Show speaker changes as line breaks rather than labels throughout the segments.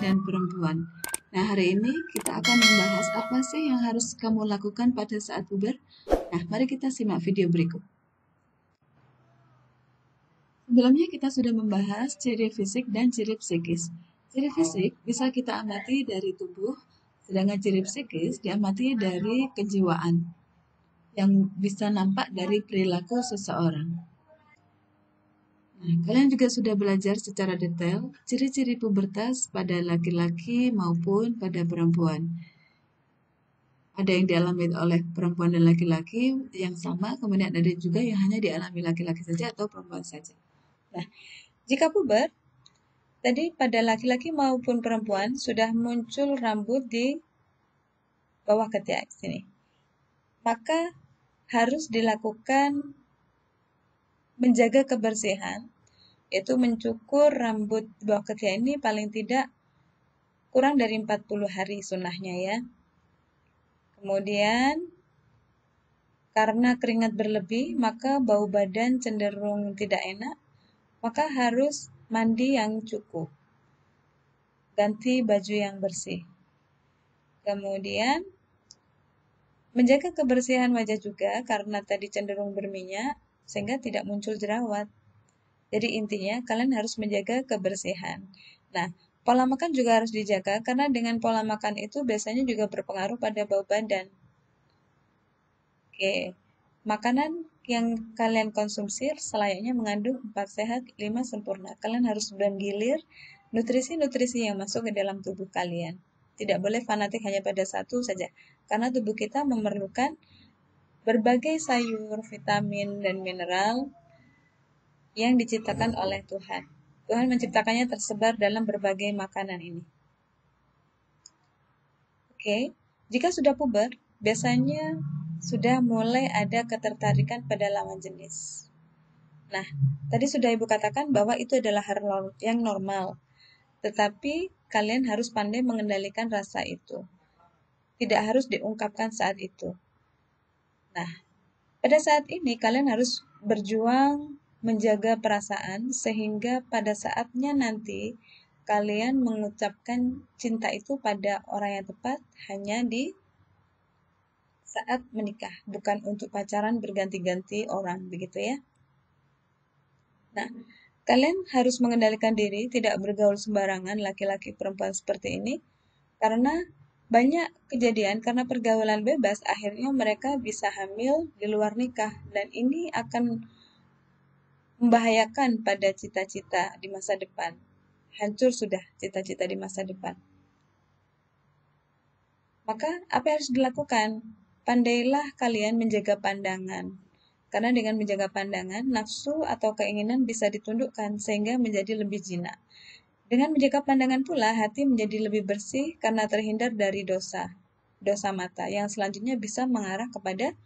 dan perempuan. Nah, hari ini kita akan membahas apa sih yang harus kamu lakukan pada saat puber. Nah, mari kita simak video berikut. Sebelumnya kita sudah membahas ciri fisik dan ciri psikis. Ciri fisik bisa kita amati dari tubuh, sedangkan ciri psikis diamati dari kejiwaan yang bisa nampak dari perilaku seseorang. Nah, kalian juga sudah belajar secara detail ciri-ciri pubertas pada laki-laki maupun pada perempuan. Ada yang dialami oleh perempuan dan laki-laki yang sama, kemudian ada juga yang hanya dialami laki-laki saja atau perempuan saja. Nah, jika puber, tadi pada laki-laki maupun perempuan sudah muncul rambut di bawah ketiak sini. Maka harus dilakukan menjaga kebersihan, yaitu mencukur rambut di bawah ketiak ini paling tidak kurang dari 40 hari sunnahnya ya. Kemudian karena keringat berlebih, maka bau badan cenderung tidak enak, maka harus mandi yang cukup. Ganti baju yang bersih. Kemudian menjaga kebersihan wajah juga karena tadi cenderung berminyak sehingga tidak muncul jerawat. Jadi intinya kalian harus menjaga kebersihan. Nah, pola makan juga harus dijaga karena dengan pola makan itu biasanya juga berpengaruh pada bau badan. Oke, makanan yang kalian konsumsi selayaknya mengandung 4 sehat, 5 sempurna. Kalian harus menggilir nutrisi-nutrisi yang masuk ke dalam tubuh kalian. Tidak boleh fanatik hanya pada satu saja, karena tubuh kita memerlukan berbagai sayur, vitamin, dan mineral yang diciptakan oleh Tuhan. Tuhan menciptakannya tersebar dalam berbagai makanan ini. Oke, jika sudah puber, biasanya sudah mulai ada ketertarikan pada lawan jenis. Nah, tadi sudah Ibu katakan bahwa itu adalah hal yang normal. Tetapi kalian harus pandai mengendalikan rasa itu. Tidak harus diungkapkan saat itu. Nah, pada saat ini kalian harus berjuang menjaga perasaan sehingga pada saatnya nanti kalian mengucapkan cinta itu pada orang yang tepat hanya di saat menikah, bukan untuk pacaran berganti-ganti orang, begitu ya. Nah, kalian harus mengendalikan diri, tidak bergaul sembarangan laki-laki perempuan seperti ini, karena banyak kejadian karena pergaulan bebas, akhirnya mereka bisa hamil di luar nikah, dan ini akan membahayakan pada cita-cita di masa depan. Hancur sudah cita-cita di masa depan. Maka, apa yang harus dilakukan? Pandailah kalian menjaga pandangan. Karena dengan menjaga pandangan, nafsu atau keinginan bisa ditundukkan sehingga menjadi lebih jinak. Dengan menjaga pandangan pula, hati menjadi lebih bersih karena terhindar dari dosa mata yang selanjutnya bisa mengarah kepada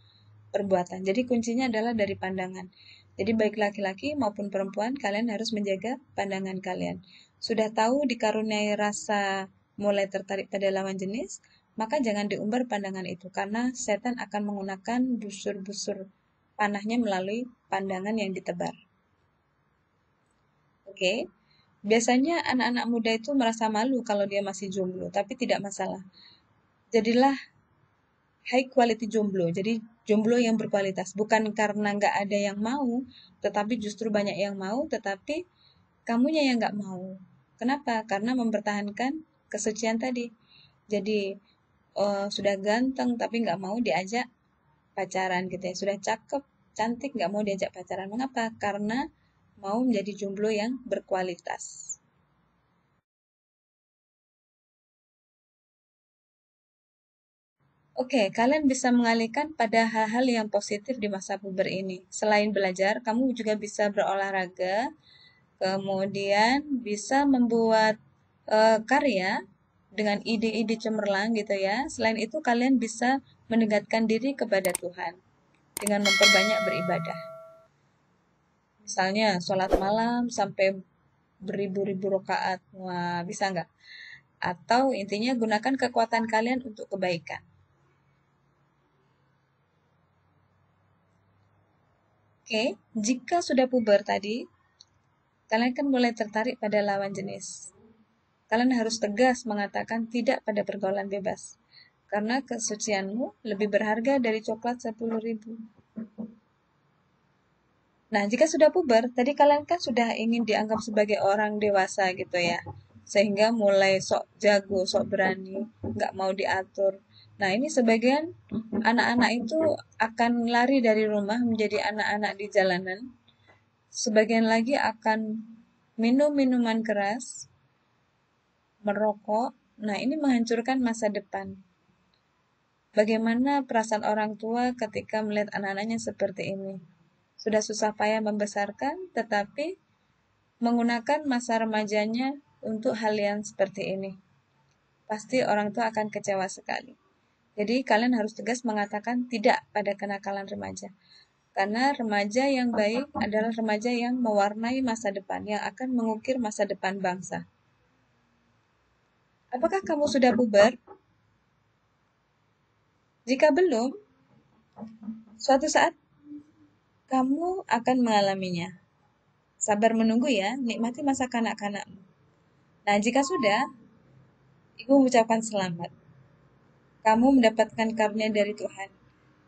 perbuatan. Jadi kuncinya adalah dari pandangan. Jadi baik laki-laki maupun perempuan, kalian harus menjaga pandangan kalian. Sudah tahu dikaruniai rasa mulai tertarik pada lawan jenis, maka jangan diumbar pandangan itu karena setan akan menggunakan busur-busur panahnya melalui pandangan yang ditebar. Oke. Biasanya anak-anak muda itu merasa malu kalau dia masih jomblo, tapi tidak masalah. Jadilah high quality jomblo, jadi jomblo yang berkualitas. Bukan karena nggak ada yang mau, tetapi justru banyak yang mau, tetapi kamunya yang nggak mau. Kenapa? Karena mempertahankan kesucian tadi. Jadi sudah ganteng tapi nggak mau diajak pacaran gitu ya. Sudah cakep, cantik nggak mau diajak pacaran. Mengapa? Karena mau menjadi jomblo yang berkualitas. Oke, kalian bisa mengalihkan pada hal-hal yang positif di masa puber ini. Selain belajar, kamu juga bisa berolahraga, kemudian bisa membuat karya dengan ide-ide cemerlang gitu ya. Selain itu, kalian bisa mendekatkan diri kepada Tuhan dengan memperbanyak beribadah. Misalnya, sholat malam sampai beribu-ribu rakaat. Wah, bisa nggak? Atau intinya gunakan kekuatan kalian untuk kebaikan. Oke, jika sudah puber tadi, kalian kan mulai tertarik pada lawan jenis. Kalian harus tegas mengatakan tidak pada pergaulan bebas. Karena kesucianmu lebih berharga dari coklat 10.000. Nah, jika sudah puber, tadi kalian kan sudah ingin dianggap sebagai orang dewasa gitu ya. Sehingga mulai sok jago, sok berani, nggak mau diatur. Nah, ini sebagian anak-anak itu akan lari dari rumah menjadi anak-anak di jalanan. Sebagian lagi akan minum minuman keras, merokok. Nah, ini menghancurkan masa depan. Bagaimana perasaan orang tua ketika melihat anak-anaknya seperti ini? Sudah susah payah membesarkan, tetapi menggunakan masa remajanya untuk hal yang seperti ini. Pasti orang tua akan kecewa sekali. Jadi kalian harus tegas mengatakan tidak pada kenakalan remaja. Karena remaja yang baik adalah remaja yang mewarnai masa depan, yang akan mengukir masa depan bangsa. Apakah kamu sudah puber? Jika belum, suatu saat kamu akan mengalaminya. Sabar menunggu ya, nikmati masa kanak-kanakmu. Nah, jika sudah, ibu mengucapkan selamat. Kamu mendapatkan karunia dari Tuhan.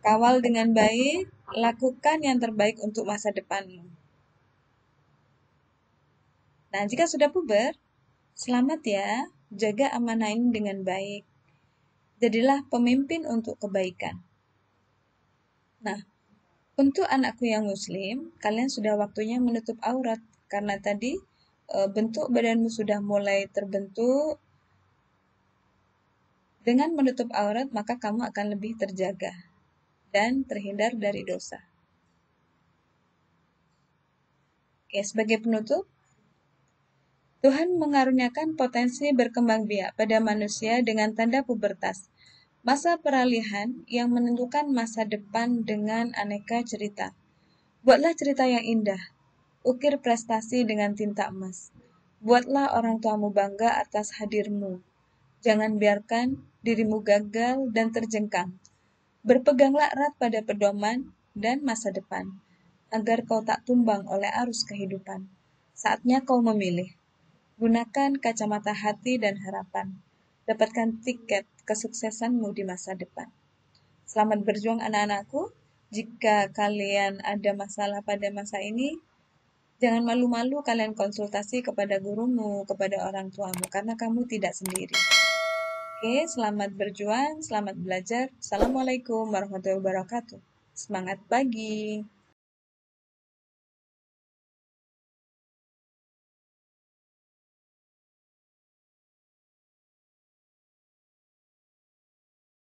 Kawal dengan baik, lakukan yang terbaik untuk masa depanmu. Nah, jika sudah puber, selamat ya, jaga amanah ini dengan baik. Jadilah pemimpin untuk kebaikan. Nah, untuk anakku yang muslim, kalian sudah waktunya menutup aurat. Karena tadi bentuk badanmu sudah mulai terbentuk. Dengan menutup aurat, maka kamu akan lebih terjaga dan terhindar dari dosa. Oke, sebagai penutup, Tuhan mengaruniakan potensi berkembang biak pada manusia dengan tanda pubertas, masa peralihan yang menentukan masa depan dengan aneka cerita. Buatlah cerita yang indah, ukir prestasi dengan tinta emas. Buatlah orang tuamu bangga atas hadirmu. Jangan biarkan dirimu gagal dan terjengkang. Berpeganglah erat pada pedoman dan masa depan, agar kau tak tumbang oleh arus kehidupan. Saatnya kau memilih. Gunakan kacamata hati dan harapan. Dapatkan tiket kesuksesanmu di masa depan. Selamat berjuang anak-anakku. Jika kalian ada masalah pada masa ini, jangan malu-malu kalian konsultasi kepada gurumu, kepada orang tuamu, karena kamu tidak sendiri. Oke, selamat berjuang, selamat belajar. Assalamualaikum warahmatullahi wabarakatuh. Semangat pagi.